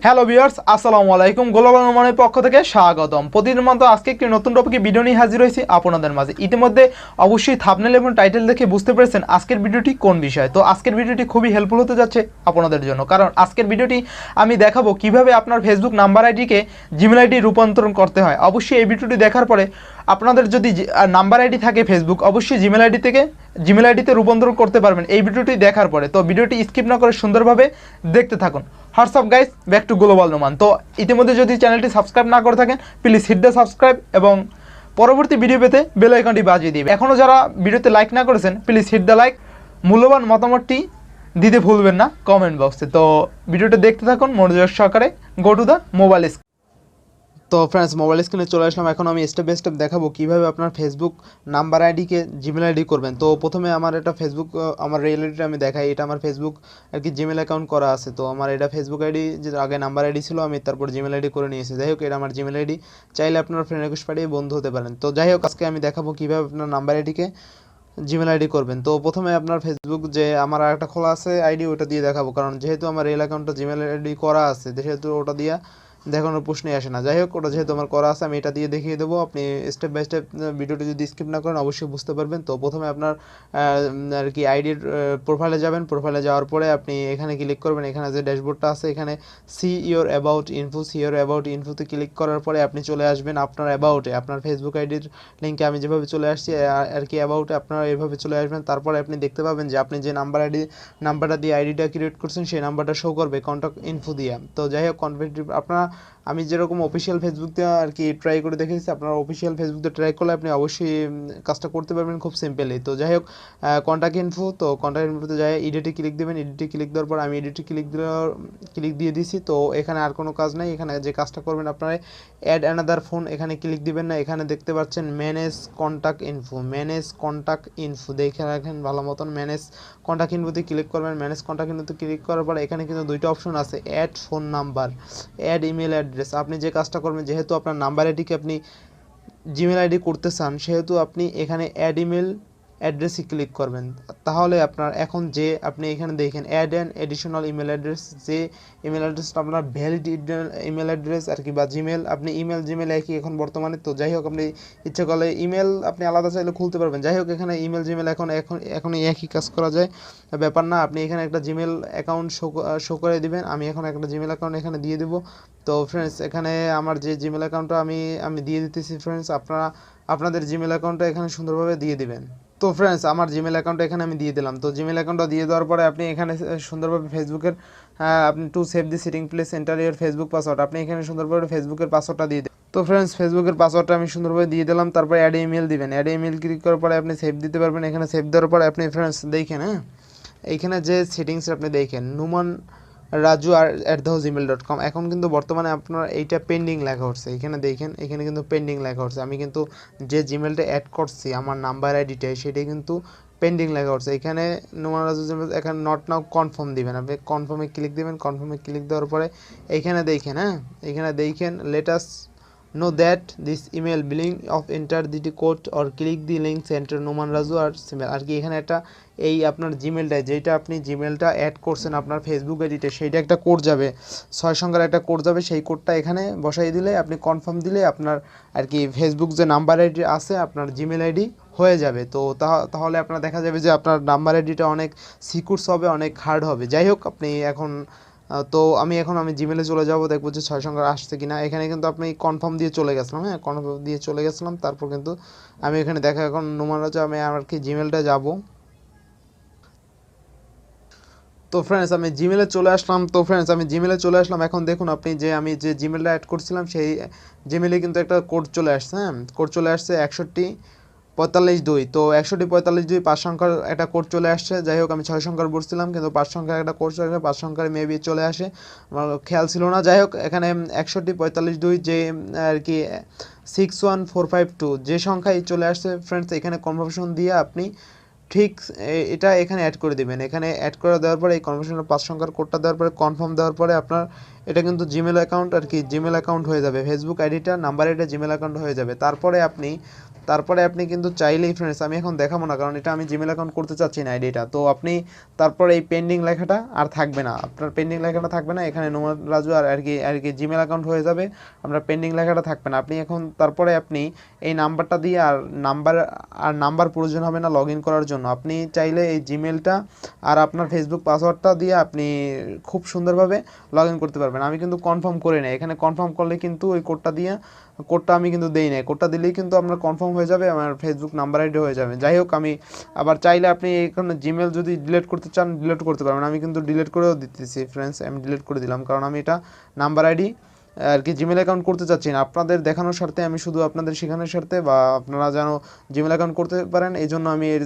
Hello viewers, আসসালামু আলাইকুম। Global নোমানের পক্ষ থেকে স্বাগতম। প্রতিদিনের মতো আজকে একটি নতুন টপিকে ভিডিও নিয়ে হাজির হয়েছি আপনাদের মাঝে। ইতিমধ্যে অবশ্যই থাম্বনেল এবং টাইটেল দেখে বুঝতে পেরেছেন আজকের ভিডিওটি কোন বিষয়। তো আজকের ভিডিওটি খুবই হেল্পফুল হতে যাচ্ছে আপনাদের জন্য, কারণ আজকের ভিডিওটি আমি দেখাবো কিভাবে আপনার ফেসবুক নাম্বার আইডিকে জিমেল আইডি রূপান্তরণ করতে হয়। অবশ্যই এই ভিডিওটি দেখার পরে আপনাদের যদি নাম্বার আইডি থাকে ফেসবুক, অবশ্যই জিমেল আইডি থেকে জিমেল আইডিতে রূপান্তরণ করতে পারবেন এই ভিডিওটি দেখার পরে। তো ভিডিওটি স্কিপ না করে সুন্দরভাবে দেখতে থাকুন। WhatsApp guys, back to global Noman. তো ইতিমধ্যে যদি চ্যানেলটি সাবস্ক্রাইব না করে থাকেন, প্লিজ হিট দ্য সাবস্ক্রাইব এবং পরবর্তী ভিডিও পেতে বেল আইকনটি বাজিয়ে দিবে। এখনও যারা ভিডিওতে লাইক না করেছেন, প্লিজ হিট দ্য লাইক। মূল্যবান মতামতটি দিতে ভুলবেন না কমেন্ট বক্সে। তো ভিডিওটা দেখতে থাকুন মনোযোগ সহকারে। Go to the mobile screen. তো ফ্রেন্ডস, মোবাইল স্ক্রিনে চলে আসলাম। এখন আমি স্টেপ বাই স্টেপ দেখাবো কীভাবে আপনার ফেসবুক নাম্বার আইডিকে জিমেল আইডি করবেন। তো প্রথমে আমার এটা ফেসবুক, আমার রিয়েলিটিটা আমি দেখাই। এটা আমার ফেসবুক আর কি জিমেল অ্যাকাউন্ট করা আছে। তো আমার এটা ফেসবুক আইডি, যে আগে নাম্বার আইডি ছিল, আমি তারপর জিমেল আইডি করে নিয়েছি। যাই হোক, এটা আমার জিমেল আইডি। চাইলে আপনার ফ্রেন্ড রিকোয়েস্ট পাঠিয়ে বন্ধু হতে পারেন। তো যাই হোক, আজকে আমি দেখাবো কীভাবে আপনার নাম্বার আইডিকে জিমেল আইডি করবেন। তো প্রথমে আপনার ফেসবুক যে আমার একটা খোলা আছে আইডি, ওটা দিয়ে দেখাবো, কারণ যেহেতু আমার রিয়েল অ্যাকাউন্টটা জিমেল আইডি করা আছে, সেহেতু ওটা দিয়ে দেখানোর প্রশ্নই আসে না। যাই হোক, ওটা যেহেতু আমার করা আছে, আমি এটা দিয়ে দেখিয়ে দেবো। আপনি স্টেপ বাই স্টেপ ভিডিওটি যদি স্কিপ না করেন অবশ্যই বুঝতে পারবেন। তো প্রথমে আপনার আর কি আইডির প্রোফাইলে যাবেন। প্রোফাইলে যাওয়ার পরে আপনি এখানে ক্লিক করবেন। এখানে যে ড্যাশবোর্ডটা আছে, এখানে see your about info, see your about ইনফোতে ক্লিক করার পরে আপনি চলে আসবেন আপনার অ্যাবাউটে। আপনার ফেসবুক আইডির লিঙ্কে আমি যেভাবে চলে আসছি আর কি অ্যাবাউটে আপনারা এভাবে চলে আসবেন। তারপরে আপনি দেখতে পাবেন যে আপনি যে নাম্বারটা দিয়ে আইডিটা ক্রিয়েট করছেন, সেই নাম্বারটা শো করবে কন্ট্যাক্ট ইনফো দিয়ে। তো যাই হোক, আপনারা আমি যেরকম অফিসিয়াল ফেসবুক দিয়ে আর কি ট্রাই করে দেখেছি, আপনারা অফিসিয়াল ফেসবুক দিয়ে ট্রাই করলে আপনি অবশ্যই কাজটা করতে পারবেন খুব সিম্পলি। তো যাই হোক, কন্ট্যাক্ট ইনফো, তো কন্ট্যাক্ট ইনফোতে যাই এডিটে ক্লিক দেবেন। এডিটে ক্লিক দেওয়ার পর আমি এডিটে ক্লিক দিয়ে দিছি। তো এখানে আর কোনো কাজ নাই। এখানে যে কাজটা করবেন আপনারা অ্যাড অ্যানাদার ফোন, এখানে ক্লিক দিবেন না। এখানে দেখতে পাচ্ছেন manage contact info, manage contact info দেখে রাখেন ভালো মতন। ম্যানেজ কন্ট্যাক্ট ইনফোতে ক্লিক করবেন। ম্যানেজ কন্ট্যাক্ট ইনফোতে ক্লিক করার পর এখানে কিন্তু দুইটা অপশন আছে, add phone number, add email address. আপনি যে কাজটা করবেন, যেহেতু আপনার নাম্বার আইডিকে আপনি জিমেল আইডি করতে চান, সেহেতু আপনি এখানে অ্যাড ইমেল অ্যাড্রেসে ক্লিক করবেন। তাহলে আপনার এখন যে আপনি এখানে দেখেন add an additional email address, যে ইমেল অ্যাড্রেসটা আপনার ভ্যালিড ইমেল অ্যাড্রেস আর কি, বা জিমেল, আপনি ইমেল জিমেল একই এখন বর্তমানে। তো যাই হোক, আপনি ইচ্ছে করলে ইমেল আপনি আলাদা চাইলে খুলতে পারবেন। যাই হোক, এখানে ইমেল জিমেল এখন একই কাজ করা যায়, ব্যাপার না। আপনি এখানে একটা জিমেল অ্যাকাউন্ট শো করে দিবেন। আমি এখন একটা জিমেল অ্যাকাউন্ট এখানে দিয়ে দেবো। তো ফ্রেন্ডস, এখানে আমার যে জিমেল অ্যাকাউন্টটা আমি দিয়ে দিতেছি। ফ্রেন্ডস, আপনারা আপনাদের জিমেল অ্যাকাউন্টটা এখানে সুন্দরভাবে দিয়ে দিবেন। তো ফ্রেন্ডস, আমার জিমেল অ্যাকাউন্টটা এখানে আমি দিয়ে দিলাম। তো জিমেল অ্যাকাউন্টটা দিয়ে দেওয়ার পরে আপনি এখানে সুন্দরভাবে ফেসবুকের আপনি to save the setting please enter your Facebook password, আপনি এখানে সুন্দরভাবে ফেসবুকের পাসওয়ার্ডটা দিয়ে দেন। তো ফ্রেন্ডস, ফেসবুকের পাসওয়ার্ডটা আমি সুন্দরভাবে দিয়ে দিলাম। তারপরে অ্যাড ইমেল দিবেন। অ্যাড ইমেল ক্লিক করার পরে আপনি সেভ দিতে পারবেন। এখানে সেভ দেওয়ার পরে আপনি ফ্রেন্ডস দেখেন, এইখানে যে সেটিংস আপনি দেখেন নুমান রাজু @gmail.com, এখন কিন্তু বর্তমানে আপনার এইটা পেন্ডিং লেখা হচ্ছে। এখানে দেখেন, এখানে কিন্তু পেন্ডিং লেখা হচ্ছে। আমি কিন্তু যে জিমেলটা অ্যাড করছি আমার নাম্বার আইডিটাই, সেটাই কিন্তু পেন্ডিং লেখা হচ্ছে। এখানে নুমান রাজু জিমেল, এখানে নট নাও কনফার্ম দিবেন। আপনি কনফার্মে ক্লিক দেবেন। কনফার্মে ক্লিক দেওয়ার পরে এইখানে দেখেন, এখানে দেখেন let us know that this email belong of enter the code or click the link enter Numan Raju আর সিমেল আর কি। এখানে একটা এই আপনার জিমেলটা, যেটা আপনি জিমেলটা অ্যাড করছেন আপনার ফেসবুক আইডিতে, সেইটা একটা কোড যাবে, 6 সংখ্যার একটা কোড যাবে। সেই কোডটা এখানে বসাই দিলে, আপনি কনফার্ম দিলে আপনার আর কি ফেসবুক যে নাম্বার আইডি আছে আপনার জিমেল আইডি হয়ে যাবে। তো তাহলে আপনার দেখা যাবে যে আপনার নাম্বার আইডিটা অনেক সিকিউর হবে, অনেক হার্ড হবে। যাই হোক, আপনি এখন তো আমি জিমেলে চলে যাব, দেখবো যে 6 সংখ্যার আসছে কিনা। এখানে কিন্তু আপনি কনফার্ম দিয়ে চলে গেছিলাম, কনফার্ম দিয়ে চলে গেছিলাম। তারপর কিন্তু আমি এখানে দেখা, এখন নুমান রাজু, আমি আর কি জিমেলটা যাব। তো ফ্রেন্ডস, আমি জিমেলে চলে আসলাম। এখন দেখুন, আপনি যে আমি যে জিমেলটা অ্যাড করছিলাম, সেই জিমেলে কিন্তু একটা কোড চলে আসছে। কোড চলে আসছে 6145 তো 6145 5 সংখ্যার একটা কোড চলে আসছে। যাই হোক, আমি 6 সংখ্যার বলছিলাম, কিন্তু 5 সংখ্যার একটা কোড চলে আসে, 5 সংখ্যার মেবি চলে আসে, আমার খেয়াল ছিল না। যাই হোক, এখানে 6145 যে আর কি 61452 যে সংখ্যায় চলে আসছে ফ্রেন্ডস, এখানে কনফার্মেশন দিয়ে আপনি ঠিক এটা এখানে অ্যাড করে দিবেন। এখানে অ্যাড করে দেওয়ার পরে এই কনফার্মেশনের 5 সংখ্যার কোডটা দেওয়ার পরে কনফার্ম দেওয়ার পরে আপনার এটা কিন্তু জিমেল অ্যাকাউন্ট আর কি জিমেল অ্যাকাউন্ট হয়ে যাবে। ফেসবুক আইডিটা নাম্বার আইডিটা জিমেল অ্যাকাউন্ট হয়ে যাবে। তারপরে আপনি কিন্তু চাইলেই ফ্রেন্ডস, আমি এখন দেখাবো না কারণ এটা আমি জিমেল অ্যাকাউন্ট করতে চাচ্ছি না আইডিটা। তো আপনি তারপরে এই পেন্ডিং লেখাটা আর থাকবে না, আপনার পেন্ডিং লেখাটা থাকবে না, এখানে নোমান রাজু আর কি জিমেল অ্যাকাউন্ট হয়ে যাবে, আপনার পেন্ডিং লেখাটা থাকবে না। আপনি এখন তারপরে আপনি এই নাম্বারটা দিয়ে নাম্বার প্রয়োজন হবে না লগ ইন করার জন্য। আপনি চাইলে এই জিমেলটা আর আপনার ফেসবুক পাসওয়ার্ডটা দিয়ে আপনি খুব সুন্দরভাবে লগ ইন করতে পারবেন। আমি কিন্তু কনফার্ম করে নেই, এখানে কনফার্ম করলে কিন্তু ওই কোডটা আমি কিন্তু দেই নাই, কোডটা দিলেই কিন্তু আপনার কনফার্ম হয়ে যাবে, আমার ফেসবুক নাম্বার আইডি হয়ে যাবে। যাই হোক, আমি আবার চাইলে আপনি এখানে জিমেল যদি ডিলিট করতে চান ডিলিট করতে পারবেন। আমি কিন্তু ডিলিট করেও দিতেছি ফ্রেন্ডস, আমি ডিলিট করে দিলাম কারণ আমি এটা নাম্বার আইডি আর কি জিমেল অ্যাকাউন্ট করতে চাচ্ছি না। আপনাদের দেখানোর স্বার্থে, আমি শুধু আপনাদের শেখানোর স্বার্থে বা আপনারা যেন জিমেল অ্যাকাউন্ট করতে পারেন এই জন্য আমি এই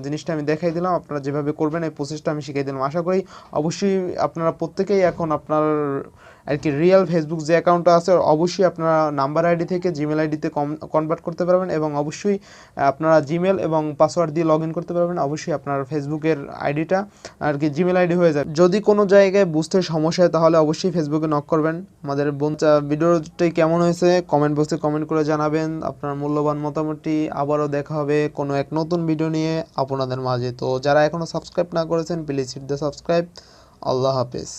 জিনিসটা আমি দেখাই দিলাম। আপনারা যেভাবে করবেন এই প্রসেসটা আমি শিখিয়ে দিলাম। আশা করি অবশ্যই আপনারা প্রত্যেকেই এখন আপনার আর কি রিয়েল ফেসবুক যে অ্যাকাউন্টটা আছে অবশ্যই আপনারা নাম্বার আইডি থেকে জিমেল আইডিতে কনভার্ট করতে পারবেন এবং অবশ্যই আপনারা জিমেল এবং পাসওয়ার্ড দিয়ে লগ ইন করতে পারবেন। অবশ্যই আপনার ফেসবুকের আইডিটা আর কি জিমেল আইডি হয়ে যাবে। যদি কোনো জায়গায় বুঝতে সমস্যা হয় তাহলে অবশ্যই ফেসবুকে নক করবেন। আমাদের ভিডিওটি কেমন হয়েছে কমেন্ট বক্সে কমেন্ট করে জানাবেন আপনার মূল্যবান মতামতটি। আবারও দেখা হবে কোনো এক নতুন ভিডিও নিয়ে আপনাদের মাঝে। তো যারা এখনও সাবস্ক্রাইব না করেছেন প্লিজ হিট দ্য সাবস্ক্রাইব। আল্লাহ হাফেজ।